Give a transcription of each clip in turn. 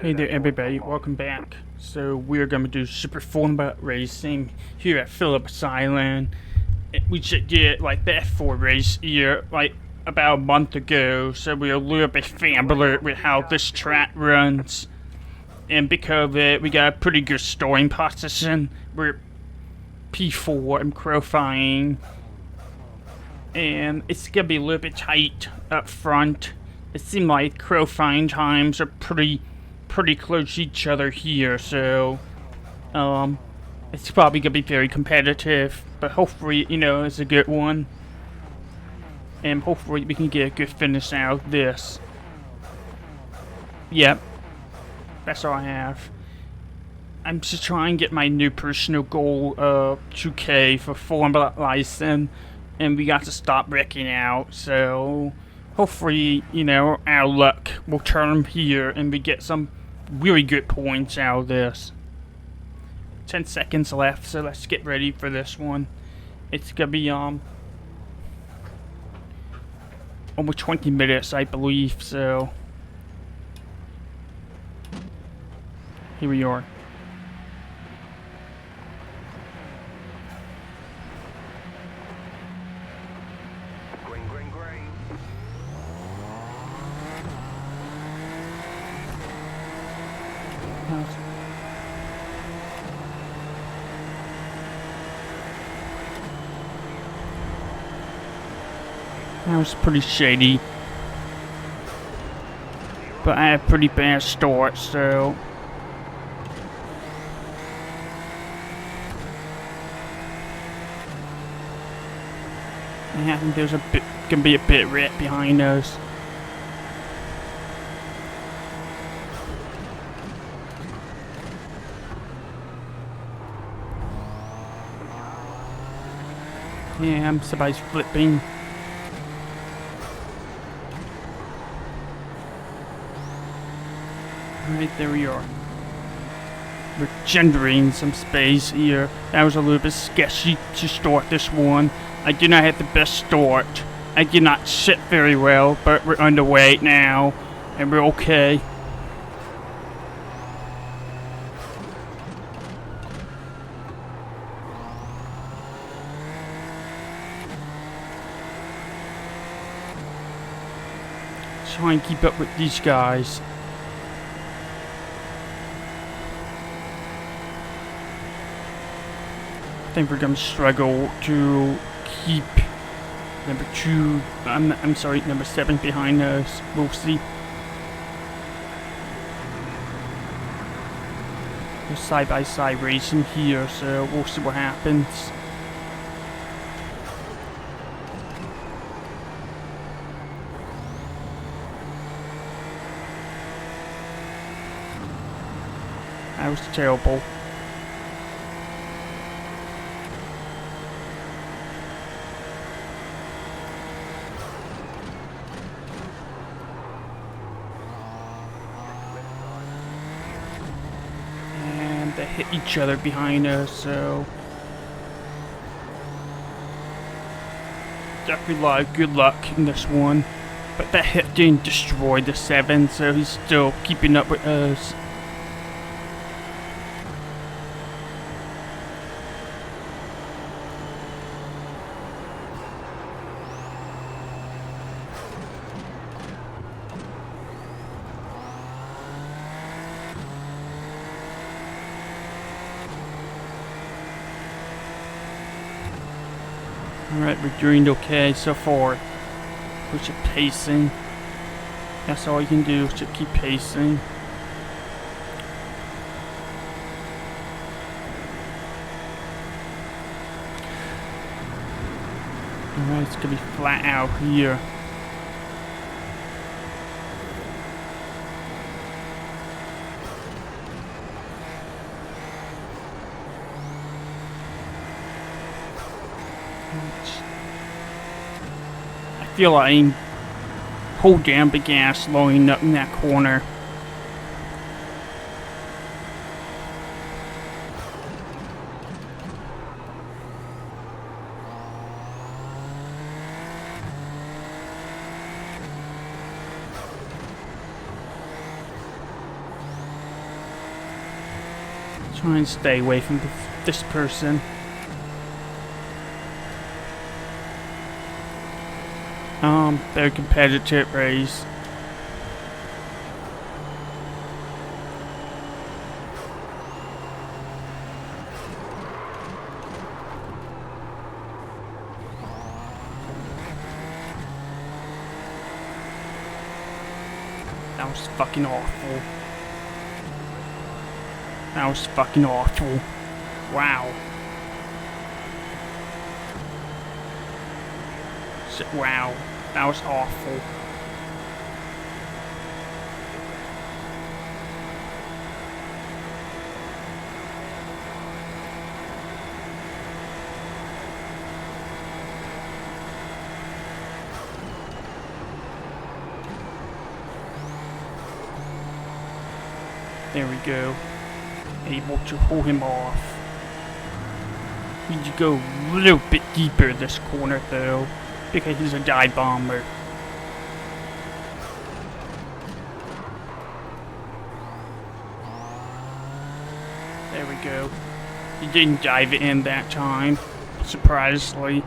Hey there everybody, welcome back. So we're going to do Super Formula Racing here at Phillip Island. We should get like the F4 race here like about a month ago, so we're a little bit familiar with how this track runs. And because of it, we got a pretty good starting position. We're P4 and qualifying. And it's going to be a little bit tight up front. It seems like qualifying times are pretty close to each other here, so it's probably gonna be very competitive, but hopefully, you know, it's a good one, and hopefully we can get a good finish out of this. Yep, that's all I have. I'm just trying to get my new personal goal of 2K for Phillip Island, and we got to stop wrecking out, so hopefully, you know, our luck will turn here and we get some really good points out of this. 10 seconds left, so let's get ready for this one. It's gonna be almost 20 minutes, I believe, so here we are. That was pretty shady, but I had a pretty bad start, so and there's gonna be a bit right behind us. Yeah, somebody's flipping. Alright, there we are. We're generating some space here. That was a little bit sketchy to start this one. I did not have the best start. I did not sit very well, but we're underway now, and we're okay. Try and keep up with these guys. I think we're gonna struggle to keep number 7 behind us. We'll see. We're side by side racing here, so we'll see what happens. That was terrible. And they hit each other behind us, so definitely a lot of good luck in this one. But that hit didn't destroy the 7, so he's still keeping up with us. Alright, we're doing okay so far. We're just pacing. That's all you can do, is just keep pacing. Alright, it's gonna be flat out here. I feel like I'm hold down the gas loading up in that corner. Try and stay away from this person. Very competitive race. That was fucking awful. That was fucking awful. Wow. Wow. That was awful. There we go. Able to pull him off. Need to go a little bit deeper this corner though, because he's a dive bomber. There we go. He didn't dive it in that time, surprisingly.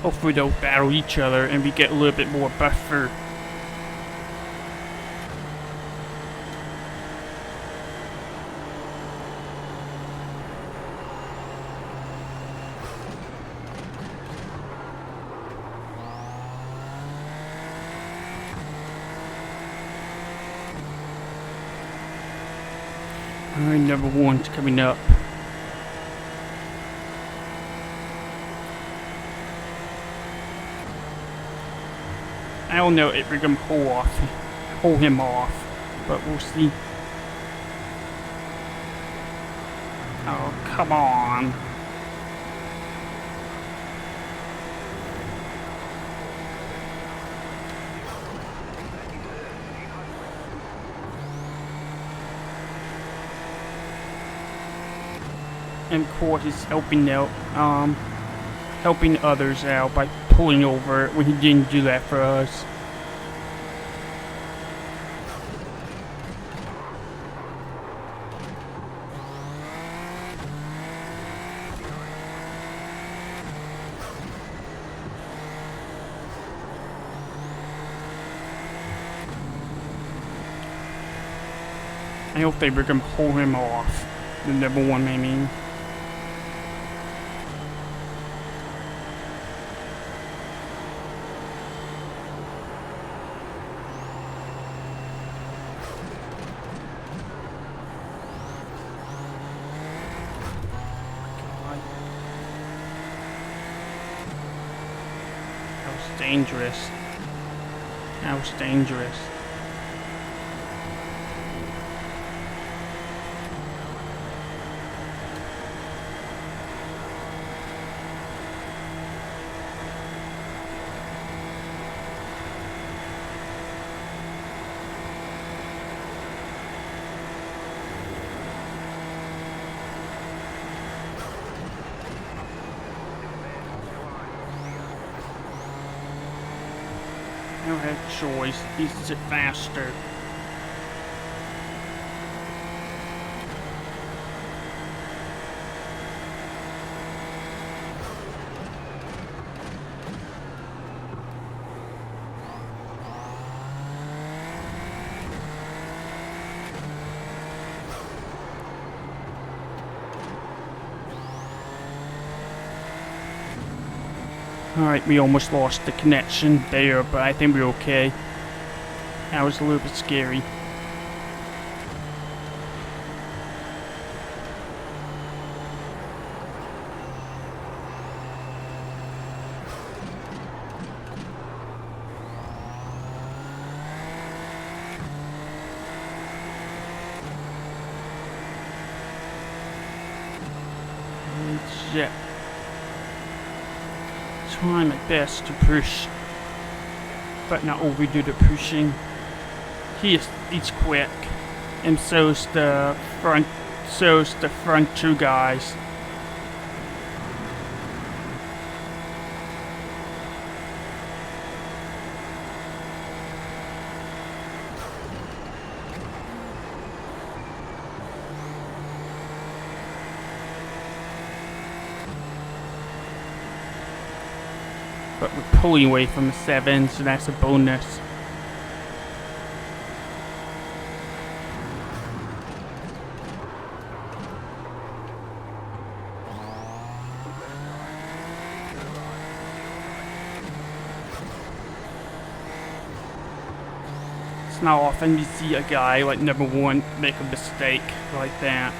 Hopefully they'll battle each other and we get a little bit more buffer. Alright, number one's coming up. I don't know if we're gonna pull him off, but we'll see. Oh, come on. And of course he's helping out, helping others out by pulling over when he didn't do that for us. I hope they were gonna pull him off. The number one, I mean. That was dangerous. That was dangerous. I don't have a choice. He's faster. Alright, we almost lost the connection there, but I think we're okay. That was a little bit scary. Shit. Try my best to push, but not overdo the pushing. He's quick, and so's the front two guys. But we're pulling away from the 7, so that's a bonus. It's not often you see a guy like number 1 make a mistake like that.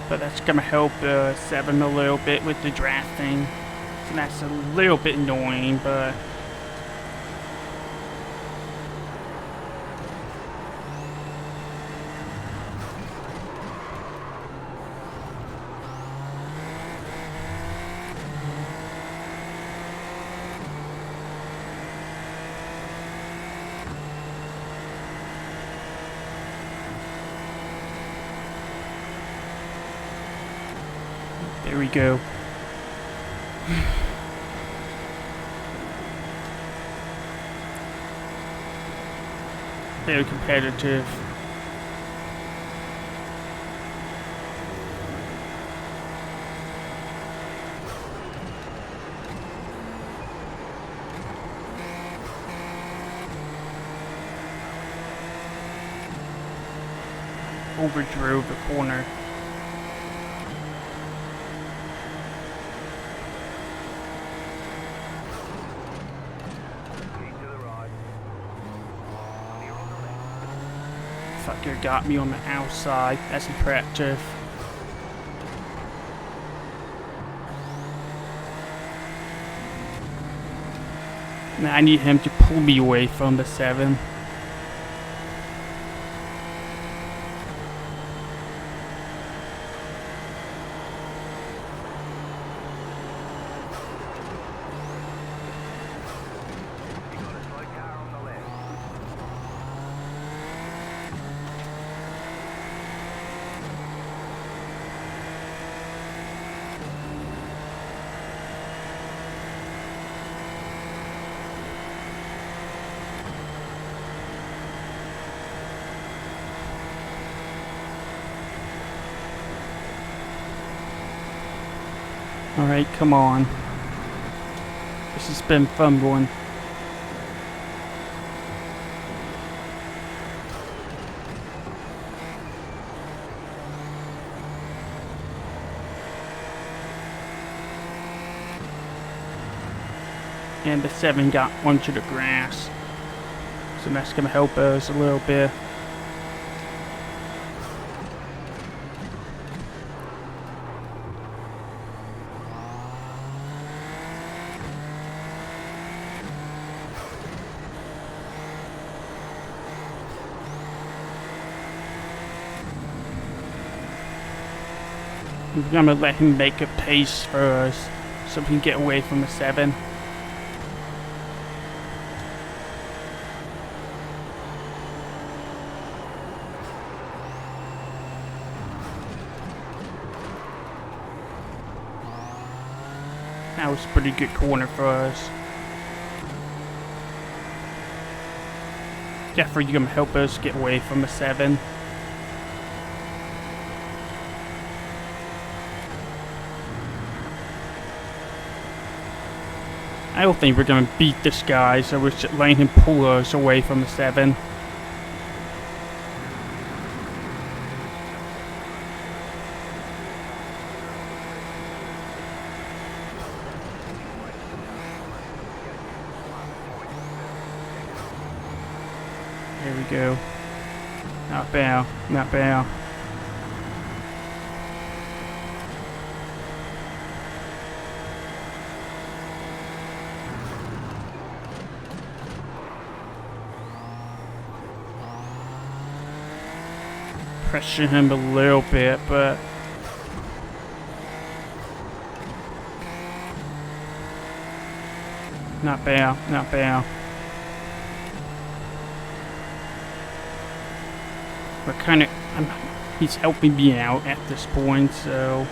But that's gonna help 7 a little bit with the drafting. So that's a little bit annoying, but there we go. Very competitive. Overdrove the corner. Fucker got me on the outside. That's impressive. Now I need him to pull me away from the 7. Alright, come on. This has been fun one. And the 7 got onto the grass. So that's gonna help us a little bit. I'm gonna let him make a pace for us so we can get away from the 7. That was a pretty good corner for us. Jeffrey, you're gonna help us get away from the 7. I don't think we're gonna beat this guy, so we're just letting him pull us away from the 7. There we go. Not bad, not bad. Pressure him a little bit, but not bad, not bad. We're kind of, he's helping me out at this point, so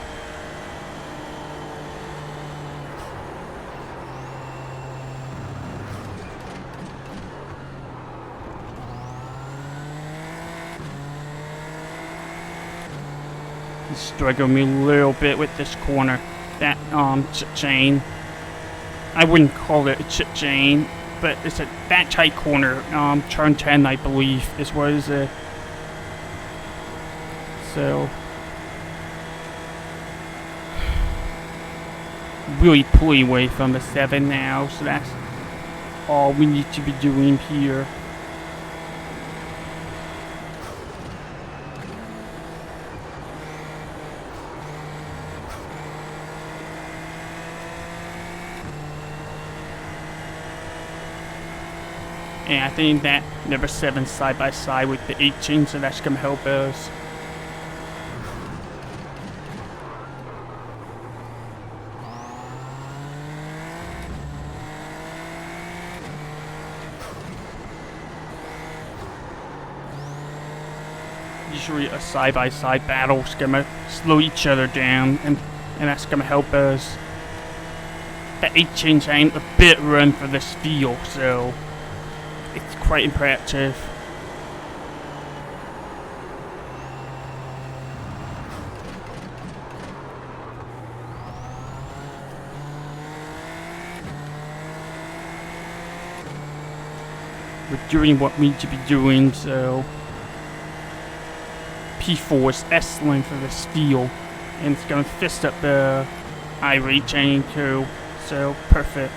he's struggling me a little bit with this corner. That chain. I wouldn't call it a chip chain, but it's a that tight corner. Turn 10, I believe, is what is it. So really pulling away from the 7 now, so that's all we need to be doing here. And I think that number 7 side by side with the 18, so that's gonna help us. Usually a side by side battle is gonna slow each other down, and that's gonna help us. The 18 ain't a bit run for this field, so it's quite impressive. We're doing what we need to be doing, so P4 is excellent for this field, and it's gonna fist up the iRacing too, so perfect.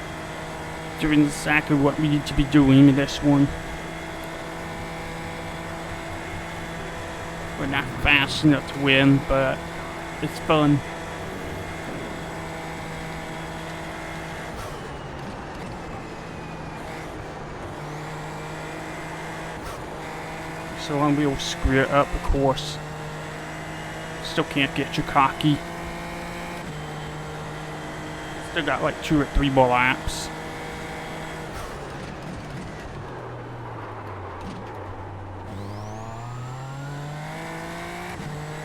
Doing exactly what we need to be doing in this one. We're not fast enough to win, but it's fun. So long we'll screw it up, of course. Still can't get too cocky. Still got like 2 or 3 more laps.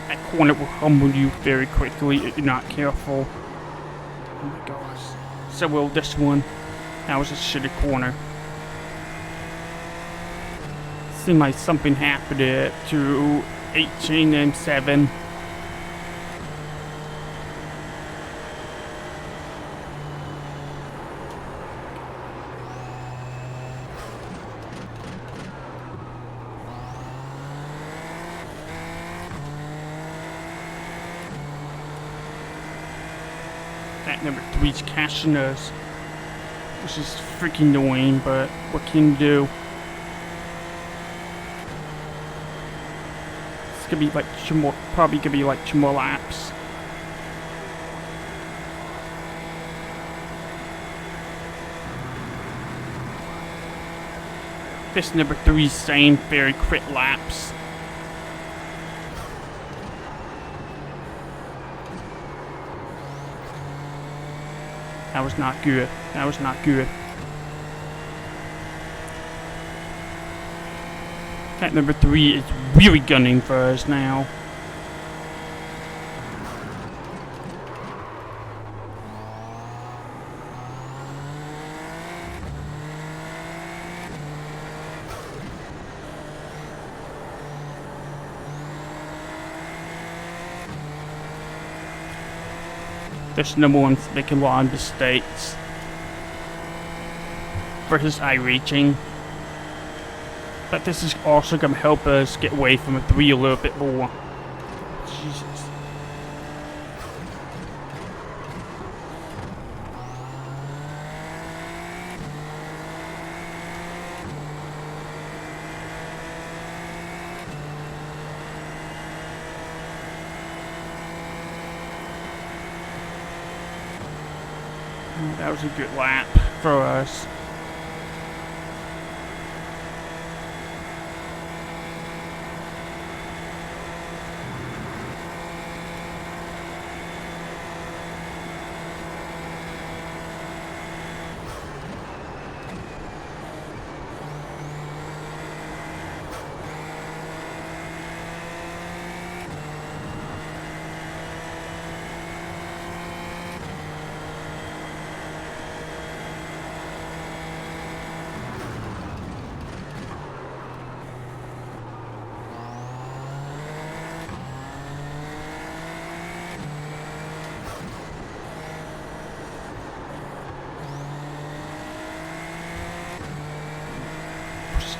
That corner will humble you very quickly if you're not careful. Oh my gosh. So will this one. That was a shitty corner. Seemed like something happened to 18 and 7. That number 3's cashing us, which is freaking annoying, but what can you do? It's gonna be like 2 more, probably gonna be like 2 more laps. This number 3's saying very quick laps. That was not good. That was not good. That number 3 is really gunning for us now. This number 1's making a lot of mistakes versus iRacing. But this is also going to help us get away from a 3 a little bit more. Jesus. That was a good lap for us.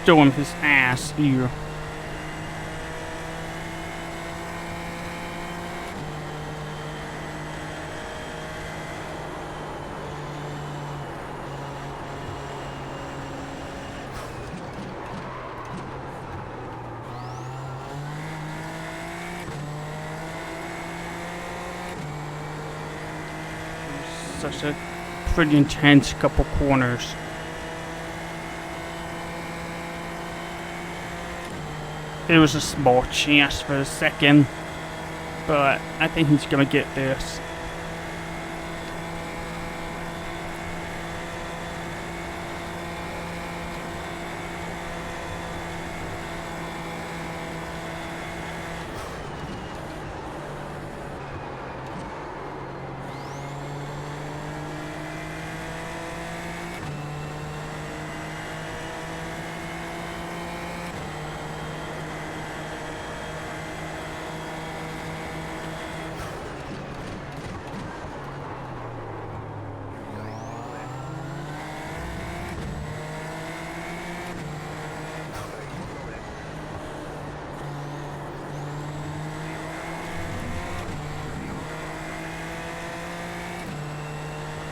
still on his ass here. Such a pretty intense couple corners. It was a small chance for a second, but I think he's gonna get this.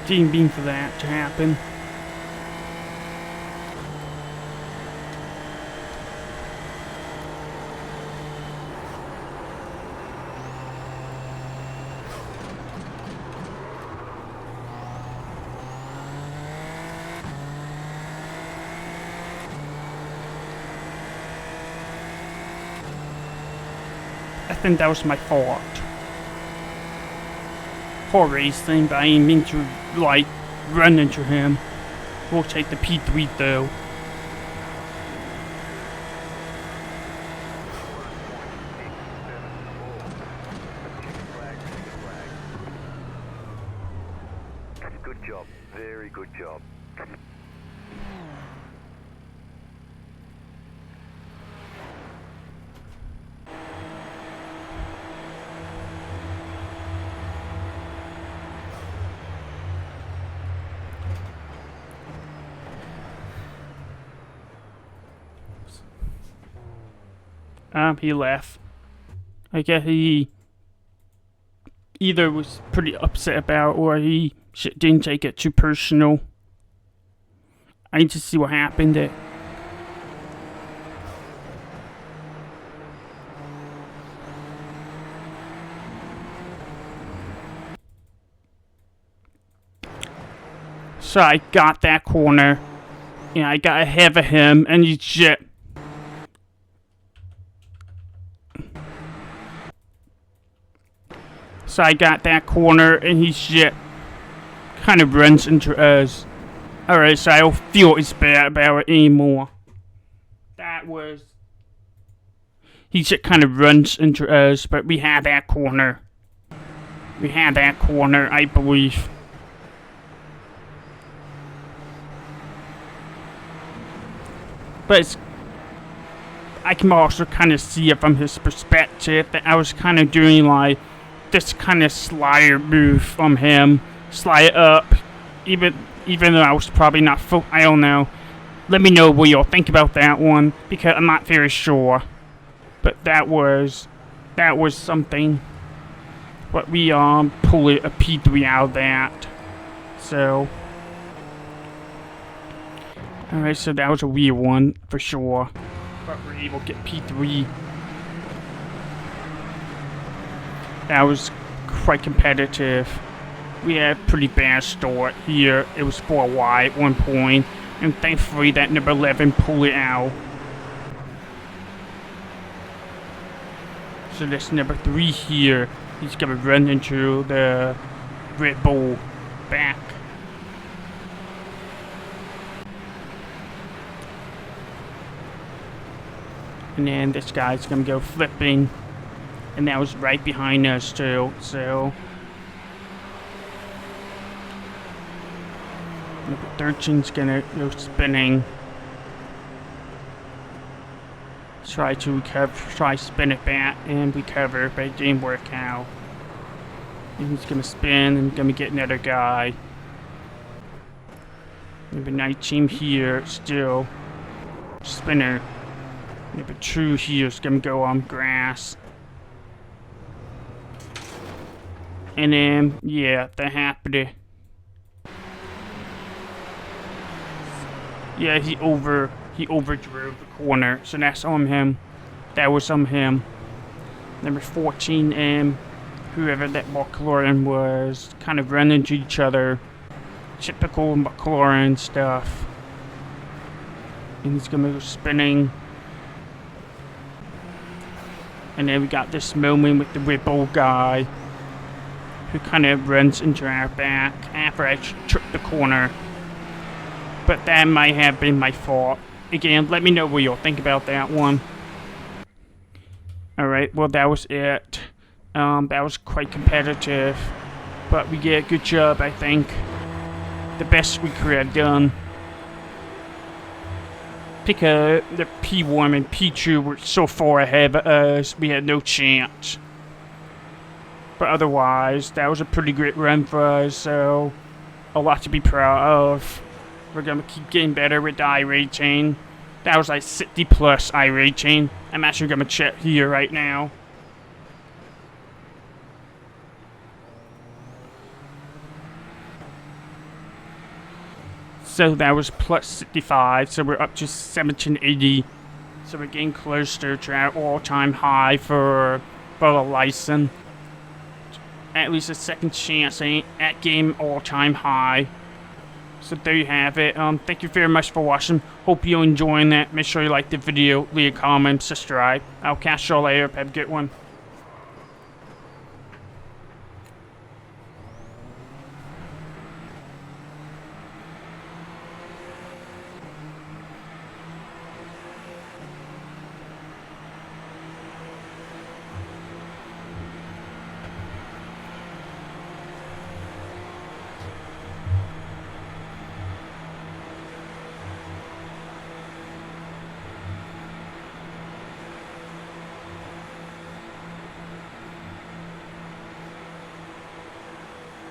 Didn't mean for that to happen. I think that was my fault. Poor racing, but I didn't mean to, like, run into him. We'll take the P3 though. Good job, very good job. He left. I guess he either was pretty upset about or he didn't take it too personal. I need to see what happened there. So I got that corner. Yeah, I got ahead of him and he shit. So I got that corner and he shit kind of runs into us. Alright, so I don't feel as bad about it anymore. That was... He just kind of runs into us, but we had that corner. We had that corner, I believe. But it's... I can also kind of see it from his perspective that I was kind of doing like this kind of slider move from him. Slide up. Even though I was probably not full, I don't know. Let me know what y'all think about that one, because I'm not very sure. But that was something. But we pulled a P3 out of that. So alright, so that was a weird one for sure. But we're able to get P3. That was quite competitive. We had a pretty bad start here. It was 4 wide at one point, and thankfully that number 11 pulled it out. So this number 3 here, he's gonna run into the Red Bull back. And then this guy's gonna go flipping. And that was right behind us too, so... Number 13's gonna go spinning. Try to recover, try spin it back and recover, but it didn't work out. And he's gonna spin and gonna get another guy. Number 19 here, still. spinner. Number 2 here is gonna go on grass. And then, yeah, the happened. Yeah, he overdrove the corner, so that's on him. That was on him. Number 14, whoever that McLaren was, kind of running into each other. Typical McLaren stuff. And he's gonna go spinning. And then we got this moment with the Ripple guy, who kind of runs into our back after I took the corner. But that might have been my fault. Again, let me know what you'll think about that one. Alright, well that was it. That was quite competitive. But we did a good job, I think. The best we could have done. Because the P1 and P2 were so far ahead of us, we had no chance. But otherwise, that was a pretty great run for us, so a lot to be proud of. We're gonna keep getting better with the iRacing. That was like 60 plus iRacing. I'm actually gonna check here right now. So that was plus 65, so we're up to 1780. So we're getting closer to our all-time high for the license. At least a second chance at game all-time high. So there you have it. Thank you very much for watching. Hope you're enjoying that. Make sure you like the video, leave a comment, subscribe. I'll catch y'all later. Have a good one.